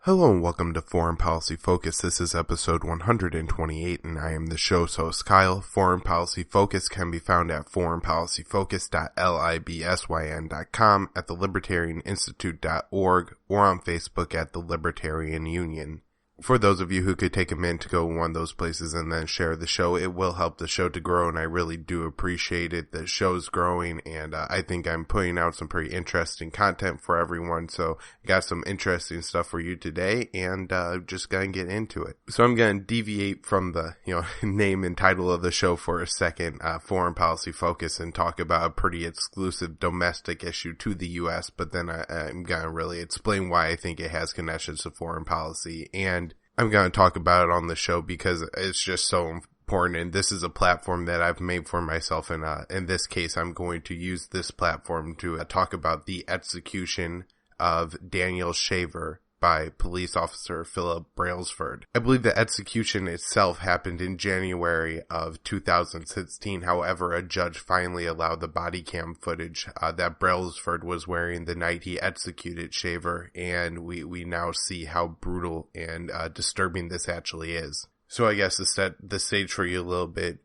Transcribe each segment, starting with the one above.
Hello and welcome to Foreign Policy Focus. This is episode 128 and I am the show's host Kyle. Foreign Policy Focus can be found at foreignpolicyfocus.libsyn.com, at thelibertarianinstitute.org, or on Facebook at the Libertarian Union. For those of you who could take a minute to go one of those places and then share the show, it will help the show to grow, and I really do appreciate it. The show's growing, and I think I'm putting out some pretty interesting content for everyone, so I got some interesting stuff for you today, and just gonna get into it. So I'm gonna deviate from the name and title of the show for a second, Foreign Policy Focus, and talk about a pretty exclusive domestic issue to the U.S., but then I'm gonna really explain why I think it has connections to foreign policy, and I'm going to talk about it on the show because it's just so important, and this is a platform that I've made for myself, and in this case I'm going to use this platform to talk about the execution of Daniel Shaver by police officer Phillip Brailsford. I believe the execution itself happened in January of 2016. However, a judge finally allowed the body cam footage that Brailsford was wearing the night he executed Shaver, and we now see how brutal and disturbing this actually is. So I guess to set the stage for you a little bit,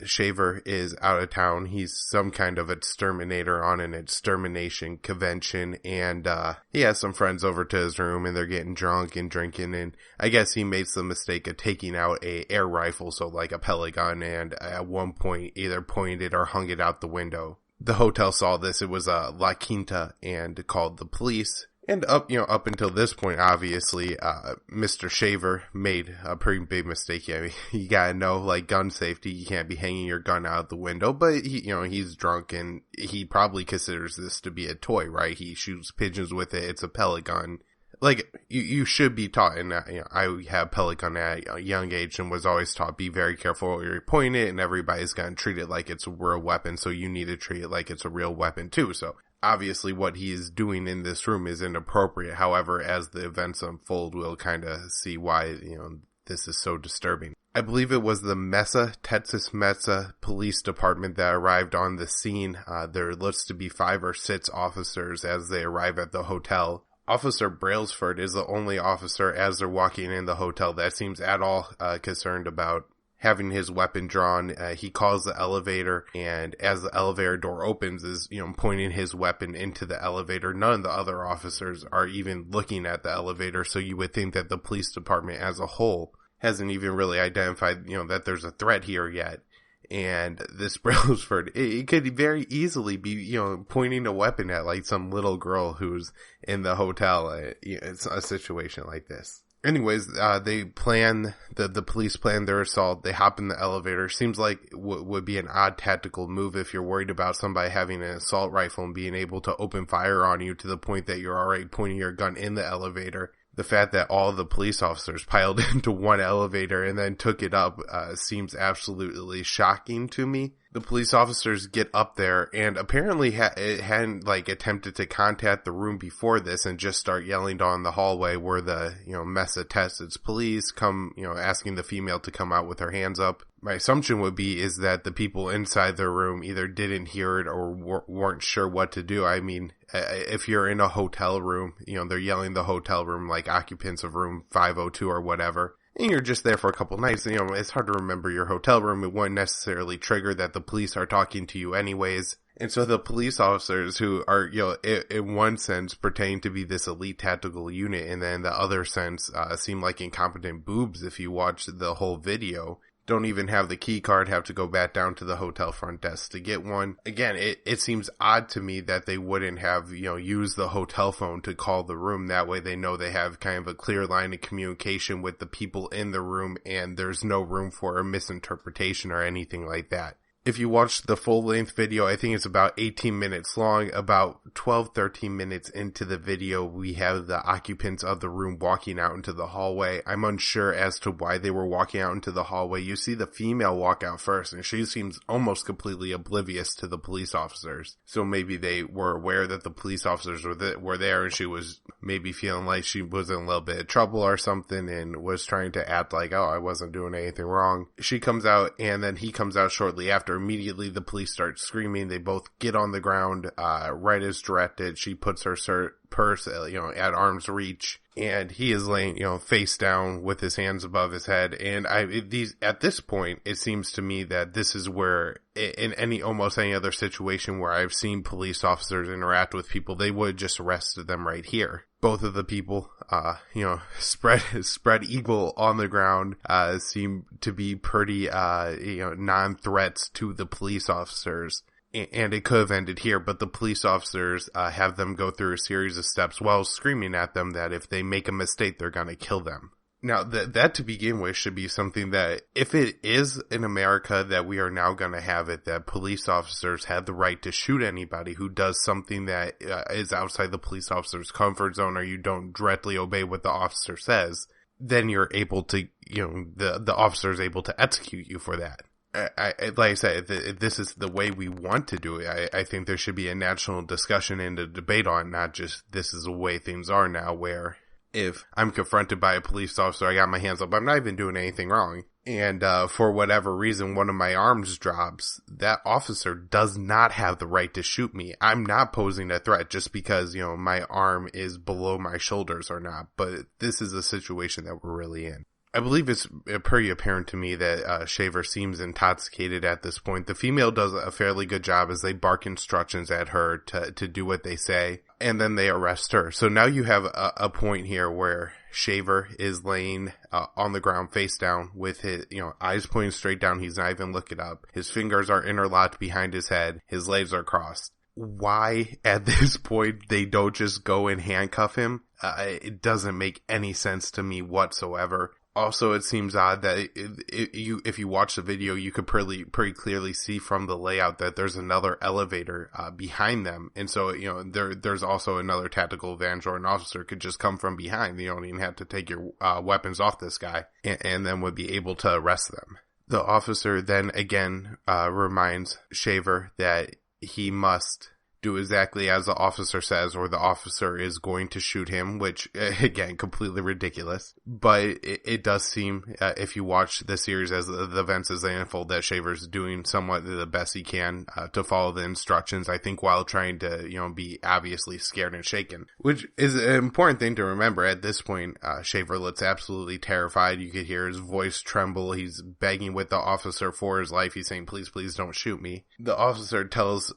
Shaver is out of town. He's some kind of exterminator on an extermination convention, and he has some friends over to his room, and they're getting drunk and drinking, and I guess he makes the mistake of taking out a air rifle, so like a pellet gun, and at one point either pointed it or hung it out the window. The hotel saw this. It was La Quinta, and called the police. And up until this point, obviously, Mr. Shaver made a pretty big mistake. I mean, you gotta know, like, gun safety. You can't be hanging your gun out the window, but he's drunk, and he probably considers this to be a toy, right? He shoots pigeons with it. It's a pellet gun. Like, you should be taught, and I have pellet gun at a young age and was always taught, be very careful where you're pointing it, and everybody's gonna treat it like it's a real weapon, so you need to treat it like it's a real weapon too, so. Obviously, what he is doing in this room is inappropriate. However, as the events unfold, we'll kind of see why, this is so disturbing. I believe it was the Texas Mesa Police Department that arrived on the scene. There looks to be 5 or 6 officers as they arrive at the hotel. Officer Brailsford is the only officer as they're walking in the hotel that seems at all concerned about having his weapon drawn. He calls the elevator, and as the elevator door opens is, pointing his weapon into the elevator. None of the other officers are even looking at the elevator, so you would think that the police department as a whole hasn't even really identified, that there's a threat here yet. And this Brailsford, it could very easily be, pointing a weapon at like some little girl who's in the hotel. It's a situation like this. Anyways, they plan, the police plan their assault. They hop in the elevator. Seems like would be an odd tactical move if you're worried about somebody having an assault rifle and being able to open fire on you to the point that you're already pointing your gun in the elevator. The fact that all the police officers piled into one elevator and then took it up seems absolutely shocking to me. The police officers get up there and apparently hadn't attempted to contact the room before this and just start yelling down the hallway where the Mesa Texas police come asking the female to come out with her hands up. My assumption would be is that the people inside the room either didn't hear it or weren't sure what to do. I mean, if you're in a hotel room, they're yelling the hotel room like occupants of room 502 or whatever. And you're just there for a couple nights, it's hard to remember your hotel room. It wouldn't necessarily trigger that the police are talking to you anyways. And so the police officers who are, in one sense pretending to be this elite tactical unit, and then the other sense, seem like incompetent boobs if you watch the whole video, don't even have the key card, have to go back down to the hotel front desk to get one. Again, it seems odd to me that they wouldn't have, used the hotel phone to call the room. That way they know they have kind of a clear line of communication with the people in the room, and there's no room for a misinterpretation or anything like that. If you watch the full-length video, I think it's about 18 minutes long. About 12-13 minutes into the video, we have the occupants of the room walking out into the hallway. I'm unsure as to why they were walking out into the hallway. You see the female walk out first, and she seems almost completely oblivious to the police officers. So maybe they were aware that the police officers were there, and she was maybe feeling like she was in a little bit of trouble or something and was trying to act like, oh, I wasn't doing anything wrong. She comes out, and then he comes out shortly after. Immediately the police start screaming. They both get on the ground right as directed. She puts her purse at arm's reach, and he is laying, face down with his hands above his head. And at this point, it seems to me that this is where, in almost any other situation where I've seen police officers interact with people, they would just arrested them right here. Both of the people, spread eagle on the ground, seem to be pretty, non-threats to the police officers. And it could have ended here, but the police officers have them go through a series of steps while screaming at them that if they make a mistake, they're going to kill them. Now, that to begin with should be something that, if it is in America that we are now going to have it, that police officers have the right to shoot anybody who does something that is outside the police officer's comfort zone, or you don't directly obey what the officer says, then you're able to, the officer is able to execute you for that. Like I said, if this is the way we want to do it, I think there should be a national discussion and a debate on, not just this is the way things are now, where if I'm confronted by a police officer, I got my hands up, I'm not even doing anything wrong, and for whatever reason one of my arms drops, that officer does not have the right to shoot me. I'm not posing a threat just because, my arm is below my shoulders or not, but this is a situation that we're really in. I believe it's pretty apparent to me that Shaver seems intoxicated at this point. The female does a fairly good job as they bark instructions at her to do what they say, and then they arrest her. So now you have a point here where Shaver is laying on the ground face down with his eyes pointing straight down. He's not even looking up. His fingers are interlocked behind his head. His legs are crossed. Why at this point they don't just go and handcuff him? It doesn't make any sense to me whatsoever. Also, it seems odd that if you watch the video, you could pretty clearly see from the layout that there's another elevator behind them. And so, there's also another tactical advantage, or an officer could just come from behind. You don't even have to take your weapons off this guy, and then would be able to arrest them. The officer then again reminds Shaver that he must do exactly as the officer says, or the officer is going to shoot him, which, again, completely ridiculous. But it does seem, if you watch the series as the events as they unfold, that Shaver's doing somewhat the best he can to follow the instructions, I think, while trying to, be obviously scared and shaken. Which is an important thing to remember. At this point, Shaver looks absolutely terrified. You could hear his voice tremble. He's begging with the officer for his life. He's saying, please, please don't shoot me. The officer tells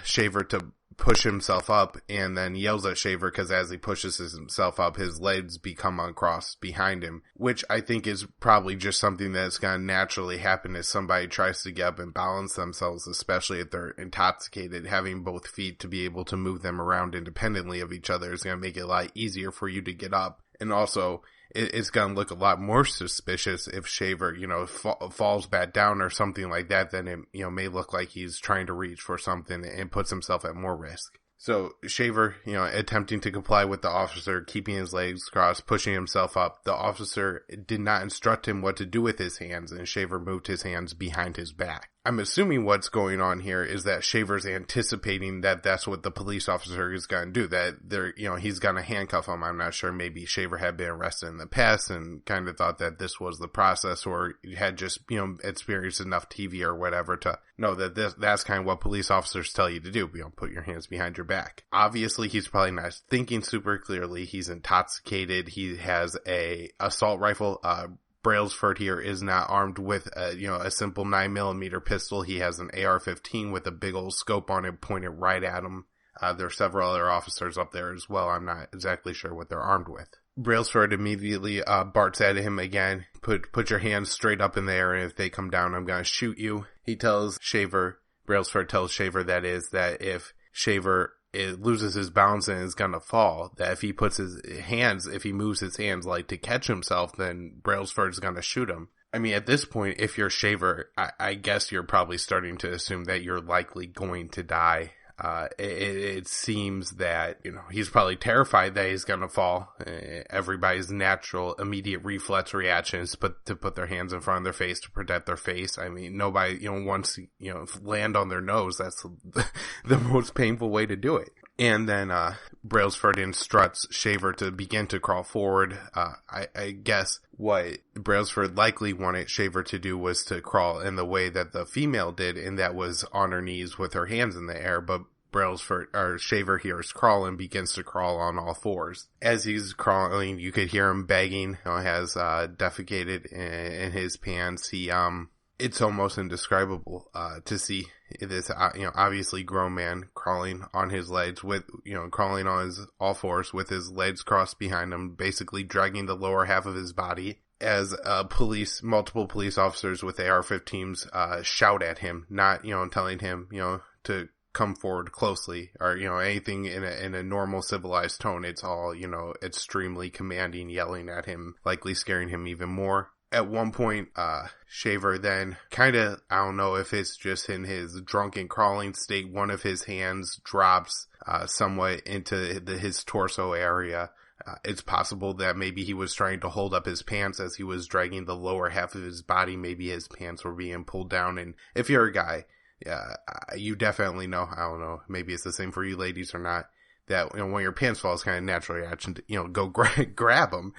Shaver to push himself up, and then yells at Shaver because as he pushes himself up, his legs become uncrossed behind him, which I think is probably just something that's going to naturally happen as somebody tries to get up and balance themselves, especially if they're intoxicated. Having both feet to be able to move them around independently of each other is going to make it a lot easier for you to get up. And also, it's going to look a lot more suspicious if Shaver, falls back down or something like that. Then it, may look like he's trying to reach for something and puts himself at more risk. So Shaver, attempting to comply with the officer, keeping his legs crossed, pushing himself up. The officer did not instruct him what to do with his hands, and Shaver moved his hands behind his back. I'm assuming what's going on here is that Shaver's anticipating that that's what the police officer is going to do, that he's going to handcuff him. I'm not sure. Maybe Shaver had been arrested in the past and kind of thought that this was the process, or had just, experienced enough TV or whatever to know that that's kind of what police officers tell you to do. Put your hands behind your back. Obviously, he's probably not thinking super clearly. He's intoxicated. He has a assault rifle. Brailsford here is not armed with a simple 9mm pistol. He has an AR-15 with a big old scope on it pointed right at him. There are several other officers up there as well. I'm not exactly sure what they're armed with. Brailsford immediately barks at him again. Put your hands straight up in the air, and if they come down, I'm going to shoot you. He tells Shaver, Brailsford tells Shaver that if Shaver loses his balance and is gonna fall, that if he moves his hands like to catch himself, then Brailsford's gonna shoot him. I mean, at this point, if you're Shaver, I guess you're probably starting to assume that you're likely going to die. It seems that, he's probably terrified that he's gonna fall. Everybody's natural immediate reflex reaction is to put their hands in front of their face to protect their face. I mean, nobody, wants to, land on their nose. That's the most painful way to do it. And then, Brailsford instructs Shaver to begin to crawl forward. I guess what Brailsford likely wanted Shaver to do was to crawl in the way that the female did, and that was on her knees with her hands in the air. But Brailsford, or Shaver hears crawling, begins to crawl on all fours. As he's crawling, you could hear him begging. Has defecated in his pants. It's almost indescribable to see this, obviously grown man crawling on his legs crawling on his all fours with his legs crossed behind him, basically dragging the lower half of his body. As multiple police officers with AR-15s shout at him, not telling him to come forward closely or anything in a normal civilized tone. It's all extremely commanding, yelling at him, likely scaring him even more. At one point, Shaver then I don't know if it's just in his drunken crawling state, one of his hands drops somewhat into his torso area. It's possible that maybe he was trying to hold up his pants as he was dragging the lower half of his body. Maybe his pants were being pulled down. And if you're a guy, you definitely know, I don't know, maybe it's the same for you ladies or not, that when your pants fall, it's kind of natural reaction to go grab them.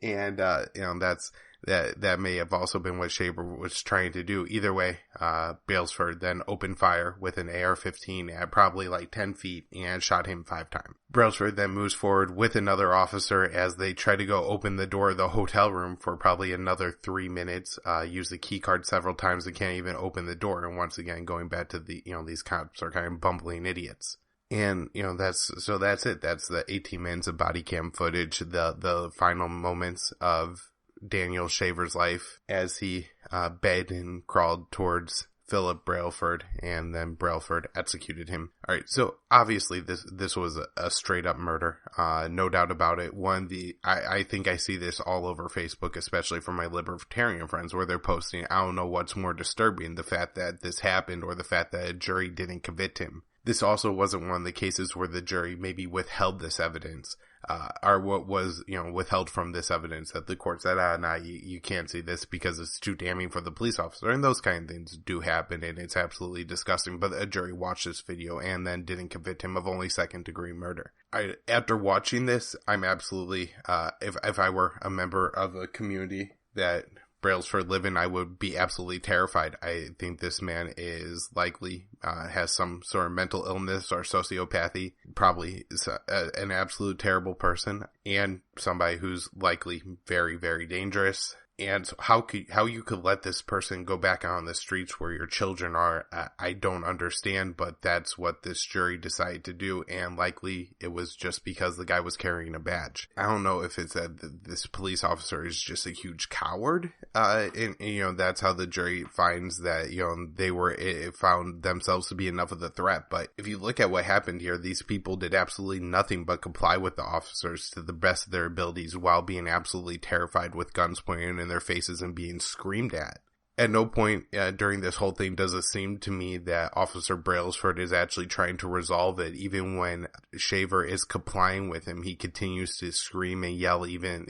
And that may have also been what Shaver was trying to do. Either way, Brailsford then opened fire with an AR-15 at probably like 10 feet and shot him 5 times. Brailsford then moves forward with another officer as they try to go open the door of the hotel room for probably another 3 minutes, use the key card several times and can't even open the door. And once again, going back to these cops are kind of bumbling idiots. And, that's it. That's the 18 minutes of body cam footage, the final moments of Daniel Shaver's life as he begged and crawled towards Phillip Brailsford, and then Brailsford executed him. All right, so obviously this was a straight up murder, no doubt about it. I think I see this all over Facebook, especially from my libertarian friends, where they're posting, I don't know what's more disturbing, the fact that this happened or the fact that a jury didn't convict him. This also wasn't one of the cases where the jury maybe withheld this evidence, or what was, withheld from this evidence that the court said, you can't see this because it's too damning for the police officer. And those kind of things do happen, and it's absolutely disgusting. But a jury watched this video and then didn't convict him of only second-degree murder. After watching this, I'm absolutely, if I were a member of a community that Brailsford live in, I would be absolutely terrified. I think this man is likely has some sort of mental illness or sociopathy, probably is an absolute terrible person, and somebody who's likely very, very dangerous. And how you could let this person go back out on the streets where your children are, I don't understand, but that's what this jury decided to do, and likely it was just because the guy was carrying a badge. I don't know if it's that this police officer is just a huge coward, and that's how the jury finds that, they found themselves to be enough of the threat. But if you look at what happened here, these people did absolutely nothing but comply with the officers to the best of their abilities while being absolutely terrified with guns pointed in their faces and being screamed at. At no point during this whole thing does it seem to me that Officer Brailsford is actually trying to resolve it. Even when Shaver is complying with him, he continues to scream and yell even,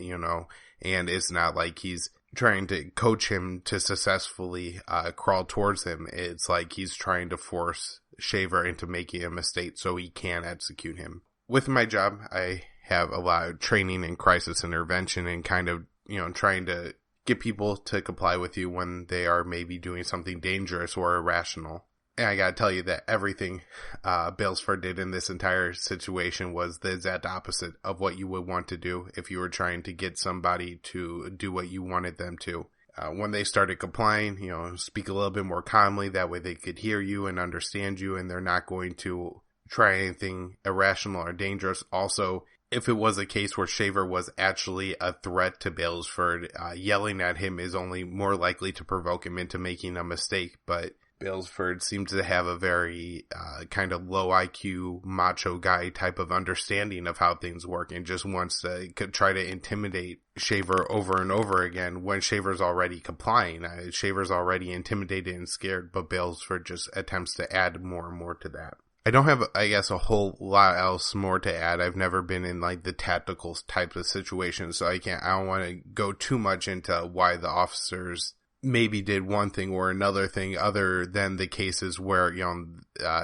and it's not like he's trying to coach him to successfully crawl towards him. It's like he's trying to force Shaver into making a mistake so he can execute him. With my job, I have a lot of training in crisis intervention and kind of, trying to get people to comply with you when they are maybe doing something dangerous or irrational. And I gotta tell you that everything Brailsford did in this entire situation was the exact opposite of what you would want to do if you were trying to get somebody to do what you wanted them to. When they started complying, speak a little bit more calmly, that way they could hear you and understand you, and they're not going to try anything irrational or dangerous. Also, if it was a case where Shaver was actually a threat to Brailsford, yelling at him is only more likely to provoke him into making a mistake. But Brailsford seems to have a very kind of low IQ macho guy type of understanding of how things work, and just wants to try to intimidate Shaver over and over again when Shaver's already complying. Shaver's already intimidated and scared, but Brailsford just attempts to add more and more to that. I don't have, I guess, a whole lot else more to add. I've never been in like the tactical type of situation, so I don't want to go too much into why the officers maybe did one thing or another thing other than the cases where,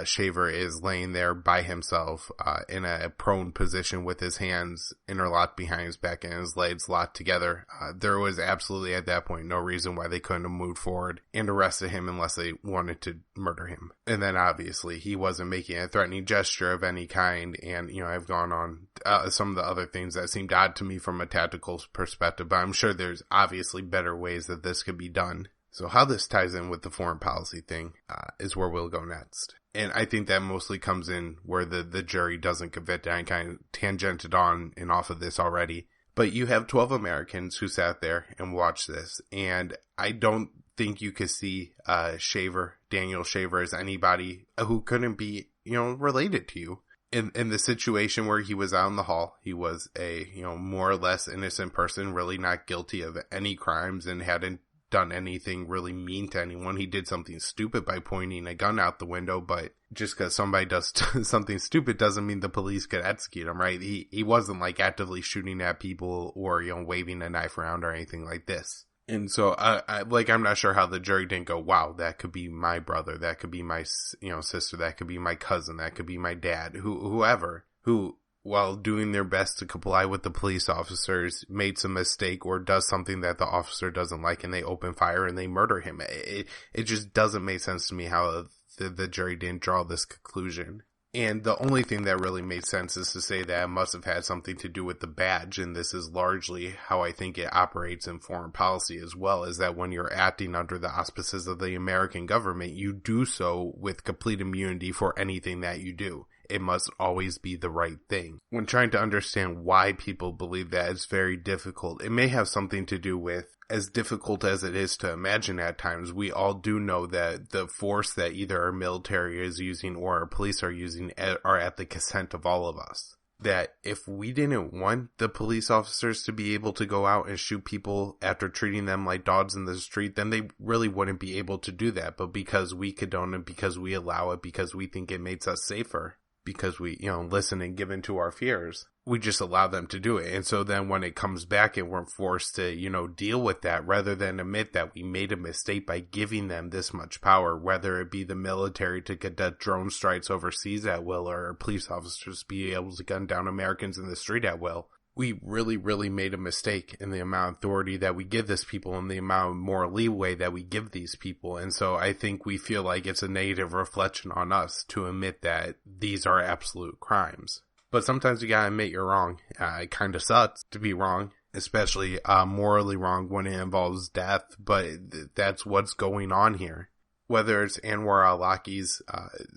Shaver is laying there by himself in a prone position with his hands interlocked behind his back and his legs locked together. There was absolutely at that point no reason why they couldn't have moved forward and arrested him unless they wanted to murder him. And then obviously he wasn't making a threatening gesture of any kind. And, I've gone on some of the other things that seemed odd to me from a tactical perspective, but I'm sure there's obviously better ways that this could be done. So how this ties in with the foreign policy thing is where we'll go next. And I think that mostly comes in where the jury doesn't convict. I kind of tangented on and off of this already. But you have 12 Americans who sat there and watched this. And I don't think you could see Daniel Shaver, as anybody who couldn't be, related to you. In the situation where he was out in the hall, he was a, more or less innocent person, really not guilty of any crimes and hadn't done anything really mean to anyone. He did something stupid by pointing a gun out the window, but just because somebody does something stupid doesn't mean the police could execute him, right? He wasn't like actively shooting at people or, waving a knife around or anything like this. And so I'm not sure how the jury didn't go, wow, that could be my brother, that could be my, sister, that could be my cousin, that could be my dad, whoever, who, while doing their best to comply with the police officers, made some mistake or does something that the officer doesn't like, and they open fire and they murder him. It just doesn't make sense to me how the jury didn't draw this conclusion. And the only thing that really made sense is to say that it must have had something to do with the badge, and this is largely how I think it operates in foreign policy as well, is that when you're acting under the auspices of the American government, you do so with complete immunity for anything that you do. It must always be the right thing. When trying to understand why people believe that, it's very difficult. It may have something to do with, as difficult as it is to imagine at times, we all do know that the force that either our military is using or our police are using are at the consent of all of us. That if we didn't want the police officers to be able to go out and shoot people after treating them like dogs in the street, then they really wouldn't be able to do that. But because we condone it, because we allow it, because we think it makes us safer, because we, listen and give in to our fears, we just allow them to do it. And so then when it comes back and we're forced to, deal with that, rather than admit that we made a mistake by giving them this much power, whether it be the military to conduct drone strikes overseas at will, or police officers be able to gun down Americans in the street at will, we really, really made a mistake in the amount of authority that we give this people and the amount of moral leeway that we give these people. And so I think we feel like it's a negative reflection on us to admit that these are absolute crimes. But sometimes you gotta admit you're wrong. It kind of sucks to be wrong, especially morally wrong when it involves death, but that's what's going on here. Whether it's Anwar al-Awlaki's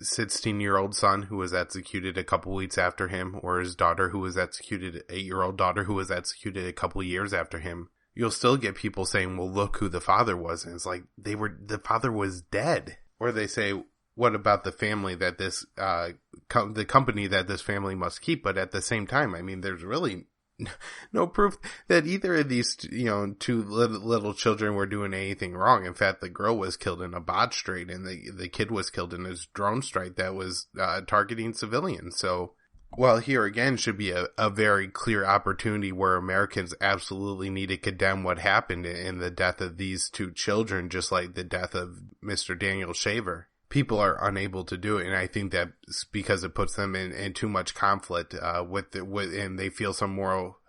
16-year-old son who was executed a couple weeks after him, or his daughter who was executed, 8-year-old daughter who was executed a couple years after him, you'll still get people saying, well, look who the father was. And it's like, the father was dead. Or they say, what about the family that this, the company that this family must keep? But at the same time, I mean, there's really no proof that either of these, two little children were doing anything wrong. In fact, the girl was killed in a botched raid, and the kid was killed in a drone strike that was targeting civilians. So, well, here again should be a very clear opportunity where Americans absolutely need to condemn what happened in the death of these two children, just like the death of Mr. Daniel Shaver. People are unable to do it, and I think that's because it puts them in too much conflict and they feel some moral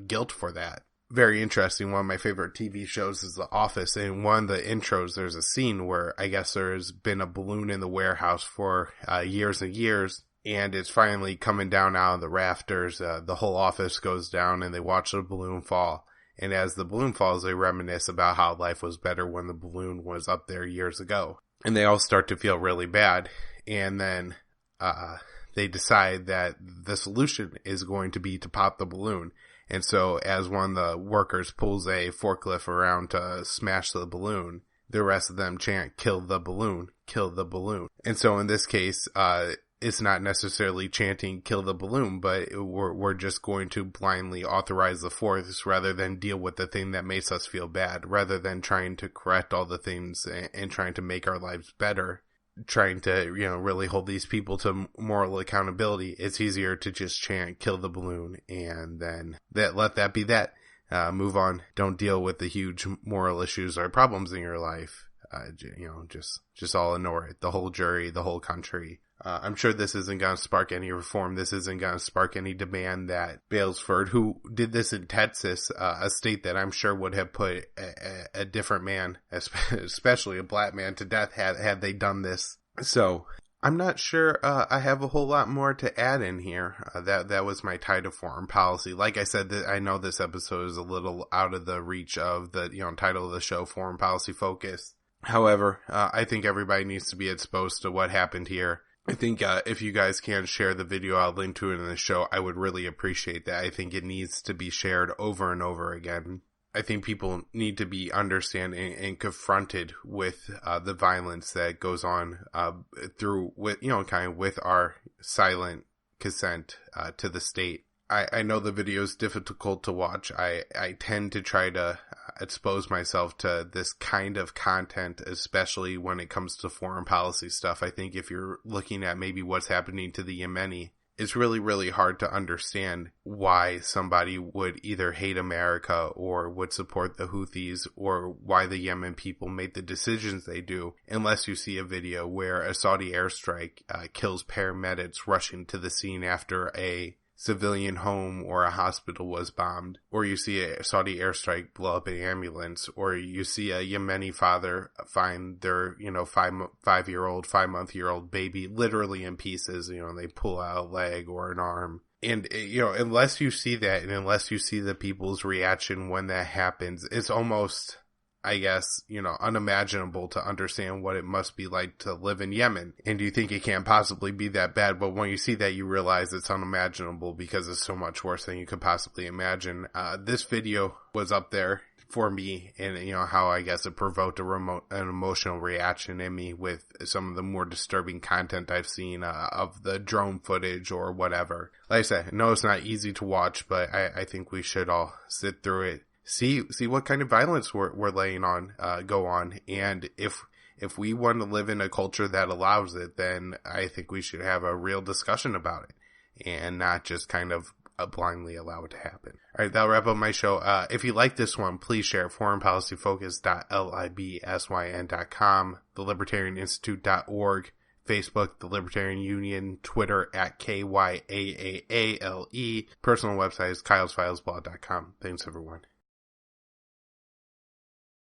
guilt for that. Very interesting. One of my favorite TV shows is The Office, and in one of the intros there's a scene where I guess there's been a balloon in the warehouse for years and years, and it's finally coming down out of the rafters. The whole office goes down, and they watch the balloon fall. And as the balloon falls, they reminisce about how life was better when the balloon was up there years ago. And they all start to feel really bad. And then they decide that the solution is going to be to pop the balloon. And so as one of the workers pulls a forklift around to smash the balloon, the rest of them chant, kill the balloon, kill the balloon. And so in this case, it's not necessarily chanting kill the balloon, but we're just going to blindly authorize the force rather than deal with the thing that makes us feel bad, rather than trying to correct all the things and trying to make our lives better, trying to, really hold these people to moral accountability. It's easier to just chant kill the balloon and then let that be that. Move on. Don't deal with the huge moral issues or problems in your life. just all ignore it. The whole jury, the whole country. I'm sure this isn't going to spark any reform. This isn't going to spark any demand that Brailsford, who did this in Texas, a state that I'm sure would have put a different man, especially a black man, to death had they done this. So I'm not sure I have a whole lot more to add in here. That was my title, foreign policy. Like I said, I know this episode is a little out of the reach of the title of the show, foreign policy focus. However, I think everybody needs to be exposed to what happened here. I think if you guys can share the video, I'll link to it in the show. I would really appreciate that. I think it needs to be shared over and over again. I think people need to be understanding and confronted with the violence that goes on with our silent consent to the state. I know the video is difficult to watch. I tend to try to expose myself to this kind of content, especially when it comes to foreign policy stuff. I think if you're looking at maybe what's happening to the Yemeni, it's really, really hard to understand why somebody would either hate America or would support the Houthis, or why the Yemen people made the decisions they do, unless you see a video where a Saudi airstrike kills paramedics rushing to the scene after a civilian home or a hospital was bombed, or you see a Saudi airstrike blow up an ambulance, or you see a Yemeni father find their, 5-month-old baby literally in pieces, they pull out a leg or an arm. And, unless you see that, and unless you see the people's reaction when that happens, it's almost, I guess, unimaginable to understand what it must be like to live in Yemen. And you think it can't possibly be that bad, but when you see that, you realize it's unimaginable because it's so much worse than you could possibly imagine. This video was up there for me, and how I guess it provoked an emotional reaction in me with some of the more disturbing content I've seen of the drone footage or whatever. Like I said, I know it's not easy to watch, but I think we should all sit through it. See what kind of violence we're laying on, go on. And if we want to live in a culture that allows it, then I think we should have a real discussion about it and not just kind of blindly allow it to happen. All right, that'll wrap up my show. If you like this one, please share it. foreignpolicyfocus.libsyn.com, thelibertarianinstitute.org, Facebook, The Libertarian Union, Twitter @KYAAALE, personal website is kylesfilesblog.com. Thanks, everyone.